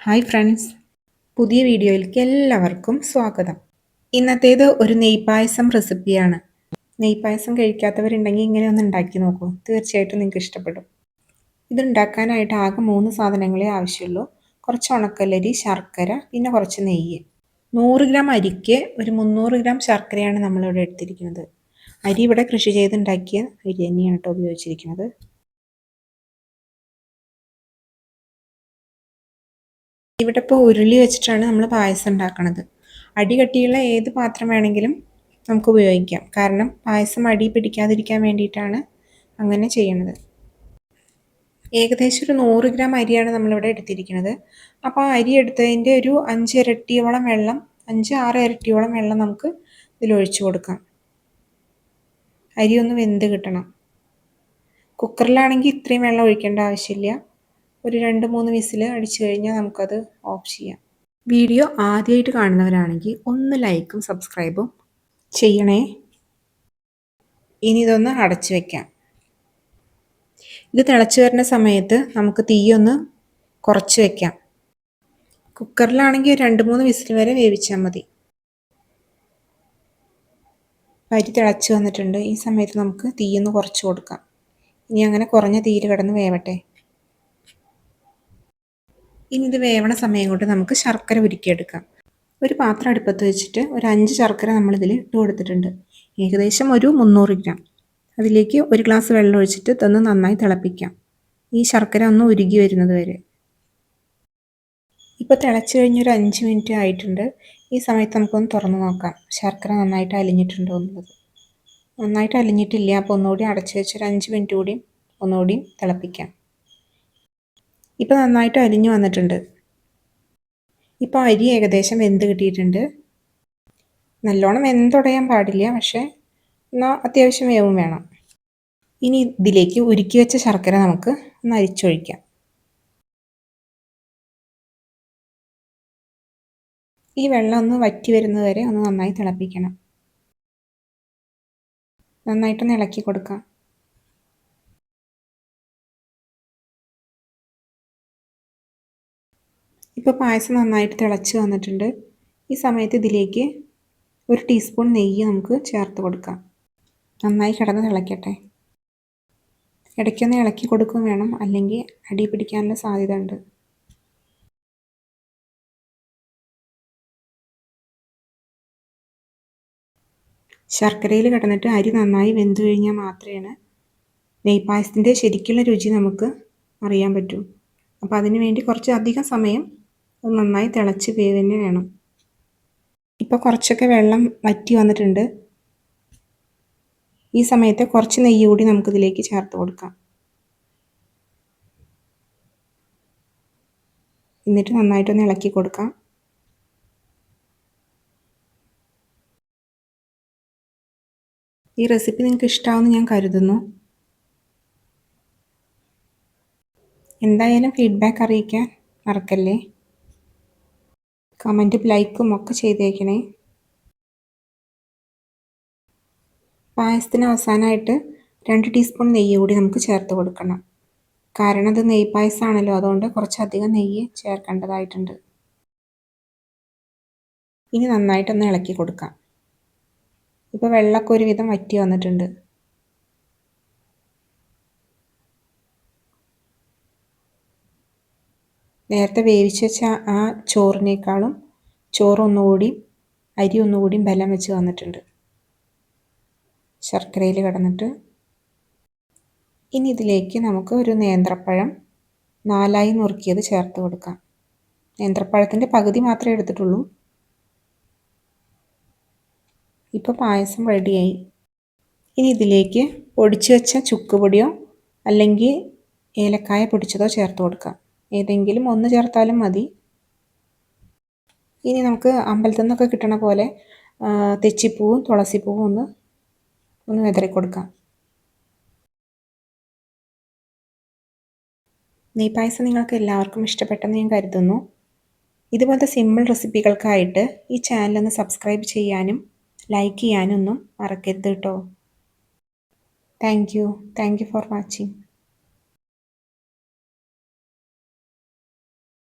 Hi friends, പുതിയ വീഡിയോയിലേക്ക് എല്ലാവർക്കും സ്വാഗതം. ഇന്നത്തേത് ഒരു നെയ്പായസം റെസിപ്പിയാണ്. നെയ്പായസം കഴിക്കാത്തവരുണ്ടെങ്കിൽ ഇങ്ങനെ ഒന്ന് ഉണ്ടാക്കി നോക്കൂ, തീർച്ചയായിട്ടും നിങ്ങൾക്ക് ഇഷ്ടപ്പെടും. ഇതുണ്ടാക്കാനായിട്ട് ആകെ 3 സാധനങ്ങളേ ആവശ്യമുള്ളൂ. കുറച്ച് ഉണക്കലരി, ശർക്കര, പിന്നെ കുറച്ച് നെയ്യ്. 100 ഗ്രാം അരിക്ക് ഒരു 300 ഗ്രാം ശർക്കരയാണ് നമ്മളിവിടെ എടുത്തിരിക്കുന്നത്. അരി ഇവിടെ കൃഷി ചെയ്തുണ്ടാക്കിയ അരി തന്നെയാണ് കേട്ടോ ഉപയോഗിച്ചിരിക്കുന്നത്. ഇവിടെ ഇപ്പോൾ ഉരുളി വെച്ചിട്ടാണ് നമ്മൾ പായസം ഉണ്ടാക്കുന്നത്. അടി കട്ടിയുള്ള ഏത് പാത്രം വേണമെങ്കിലും നമുക്ക് ഉപയോഗിക്കാം. കാരണം പായസം അടി പിടിക്കാതിരിക്കാൻ വേണ്ടിയിട്ടാണ് അങ്ങനെ ചെയ്യുന്നത്. ഏകദേശം ഒരു 100 ഗ്രാം അരിയാണ് നമ്മളിവിടെ എടുത്തിരിക്കുന്നത്. അപ്പോൾ ആ അരി എടുത്തതിൻ്റെ ഒരു 5 ഇരട്ടിയോളം വെള്ളം, 5-6 ഇരട്ടിയോളം വെള്ളം നമുക്ക് ഇതിലൊഴിച്ച് കൊടുക്കാം. അരി ഒന്ന് വെന്ത് കിട്ടണം. കുക്കറിലാണെങ്കിൽ ഇത്രയും വെള്ളം ഒഴിക്കേണ്ട ആവശ്യമില്ല. ഒരു 2-3 വിസിൽ അടിച്ചു കഴിഞ്ഞാൽ നമുക്കത് ഓഫ് ചെയ്യാം. വീഡിയോ ആദ്യമായിട്ട് കാണുന്നവരാണെങ്കിൽ ഒന്ന് ലൈക്കും സബ്സ്ക്രൈബും ചെയ്യണേ. ഇനി ഇതൊന്ന് അടച്ചു വെക്കാം. ഇത് തിളച്ച് വരുന്ന സമയത്ത് നമുക്ക് തീയൊന്ന് കുറച്ച് വെക്കാം. കുക്കറിലാണെങ്കിൽ 2-3 വിസിൽ വരെ വേവിച്ചാൽ മതി. അരി തിളച്ച് വന്നിട്ടുണ്ട്. ഈ സമയത്ത് നമുക്ക് തീയൊന്ന് കുറച്ച് കൊടുക്കാം. ഇനി അങ്ങനെ കുറഞ്ഞ തീയിൽ കിടന്ന് വേവട്ടെ. ഇനി ഇത് വേവണ സമയം കൊണ്ട് നമുക്ക് ശർക്കര ഉരുക്കിയെടുക്കാം. ഒരു പാത്രം അടുപ്പത്ത് വെച്ചിട്ട് ഒരു 5 ശർക്കര നമ്മളിതിൽ ഇട്ട് കൊടുത്തിട്ടുണ്ട്. ഏകദേശം ഒരു 300 ഗ്രാം. അതിലേക്ക് 1 ഗ്ലാസ് വെള്ളം ഒഴിച്ചിട്ട് ഇതൊന്ന് നന്നായി തിളപ്പിക്കാം. ഈ ശർക്കര ഒന്ന് ഉരുകി വരുന്നത് വരെ. ഇപ്പോൾ തിളച്ച് കഴിഞ്ഞൊരു 5 മിനിറ്റ് ആയിട്ടുണ്ട്. ഈ സമയത്ത് നമുക്കൊന്ന് തുറന്ന് നോക്കാം ശർക്കര നന്നായിട്ട് അലിഞ്ഞിട്ടുണ്ടോ എന്നുള്ളത്. നന്നായിട്ട് അലിഞ്ഞിട്ടില്ല. അപ്പോൾ ഒന്നുകൂടി അടച്ച് വെച്ചൊരു 5 മിനിറ്റ് കൂടി ഒന്നുകൂടി തിളപ്പിക്കാം. ഇപ്പോൾ നന്നായിട്ട് അലിഞ്ഞു വന്നിട്ടുണ്ട്. ഇപ്പോൾ അരി ഏകദേശം വെന്ത് കിട്ടിയിട്ടുണ്ട്. നല്ലോണം വെന്തുടയാൻ പാടില്ല, പക്ഷേ എന്നാൽ അത്യാവശ്യം വേവും വേണം. ഇനി ഇതിലേക്ക് ഉരുക്കി വെച്ച ശർക്കര നമുക്ക് ഒന്ന് അരിച്ചൊഴിക്കാം. ഈ വെള്ളം ഒന്ന് വറ്റി വരുന്നത് വരെ ഒന്ന് നന്നായി തിളപ്പിക്കണം. നന്നായിട്ടൊന്ന് ഇളക്കി കൊടുക്കാം. ഇപ്പോൾ പായസം നന്നായിട്ട് തിളച്ച് വന്നിട്ടുണ്ട്. ഈ സമയത്ത് ഇതിലേക്ക് 1 ടീസ്പൂൺ നെയ്യ് നമുക്ക് ചേർത്ത് കൊടുക്കാം. നന്നായി കിടന്ന് തിളയ്ക്കട്ടെ. ഇടയ്ക്കൊന്ന് ഇളക്കി കൊടുക്കുകയും വേണം, അല്ലെങ്കിൽ അടി പിടിക്കാനുള്ള സാധ്യത ഉണ്ട്. ശർക്കരയിൽ കിടന്നിട്ട് അരി നന്നായി വെന്ത് കഴിഞ്ഞാൽ മാത്രമേ നെയ്പായസത്തിൻ്റെ ശരിക്കുള്ള രുചി നമുക്ക് അറിയാൻ പറ്റൂ. അപ്പോൾ അതിന് വേണ്ടി കുറച്ച് അധികം സമയം അത് നന്നായി തിളച്ച് വേവന്നെ വേണം. ഇപ്പോൾ കുറച്ചൊക്കെ വെള്ളം വറ്റി വന്നിട്ടുണ്ട്. ഈ സമയത്ത് കുറച്ച് നെയ്യ് കൂടി നമുക്കിതിലേക്ക് ചേർത്ത് കൊടുക്കാം. എന്നിട്ട് നന്നായിട്ടൊന്ന് ഇളക്കി കൊടുക്കാം. ഈ റെസിപ്പി നിങ്ങൾക്ക് ഇഷ്ടമാവുമെന്ന് ഞാൻ കരുതുന്നു. എന്തായാലും ഫീഡ്ബാക്ക് അറിയിക്കാൻ മറക്കല്ലേ. കമൻറ്റും ലൈക്കും ഒക്കെ ചെയ്തേക്കണേ. പായസത്തിന് അവസാനമായിട്ട് 2 ടീസ്പൂൺ നെയ്യ് കൂടി നമുക്ക് ചേർത്ത് കൊടുക്കണം. കാരണം അത് നെയ്യ് പായസമാണല്ലോ, അതുകൊണ്ട് കുറച്ചധികം നെയ്യ് ചേർക്കേണ്ടതായിട്ടുണ്ട്. ഇനി നന്നായിട്ടൊന്ന് ഇളക്കി കൊടുക്കാം. ഇപ്പോൾ വെള്ളമൊക്കെ ഒരുവിധം വറ്റി വന്നിട്ടുണ്ട്. നേരത്തെ വേവിച്ച് വെച്ച ആ ചോറിനേക്കാളും ചോറ് അരി ഒന്നുകൂടി ബലം വെച്ച് വന്നിട്ടുണ്ട് ശർക്കരയിൽ കിടന്നിട്ട്. ഇനി ഇതിലേക്ക് നമുക്ക് ഒരു നേന്ത്രപ്പഴം 4ആയി നുറുക്കിയത് ചേർത്ത് കൊടുക്കാം. നേന്ത്രപ്പഴത്തിൻ്റെ പകുതി മാത്രമേ എടുത്തിട്ടുള്ളൂ. ഇപ്പോൾ പായസം റെഡിയായി. ഇനി ഇതിലേക്ക് പൊടിച്ചു വെച്ച ചുക്ക് പൊടിയോ അല്ലെങ്കിൽ ഏലക്കായ പൊടിച്ചതോ ചേർത്ത് കൊടുക്കാം. ഏതെങ്കിലും ഒന്ന് ചേർത്താലും മതി. ഇനി നമുക്ക് അമ്പലത്തിൽ നിന്നൊക്കെ കിട്ടണ പോലെ തെച്ചിപ്പൂവും തുളസിപ്പൂവും ഒന്ന് വിതറി കൊടുക്കാം. നെയ്പായസം നിങ്ങൾക്ക് എല്ലാവർക്കും ഇഷ്ടപ്പെട്ടെന്ന് ഞാൻ കരുതുന്നു. ഇതുപോലത്തെ സിമ്പിൾ റെസിപ്പികൾക്കായിട്ട് ഈ ചാനലൊന്ന് സബ്സ്ക്രൈബ് ചെയ്യാനും ലൈക്ക് ചെയ്യാനും ഒന്നും മറക്കരുത് കേട്ടോ. Thank you for watching.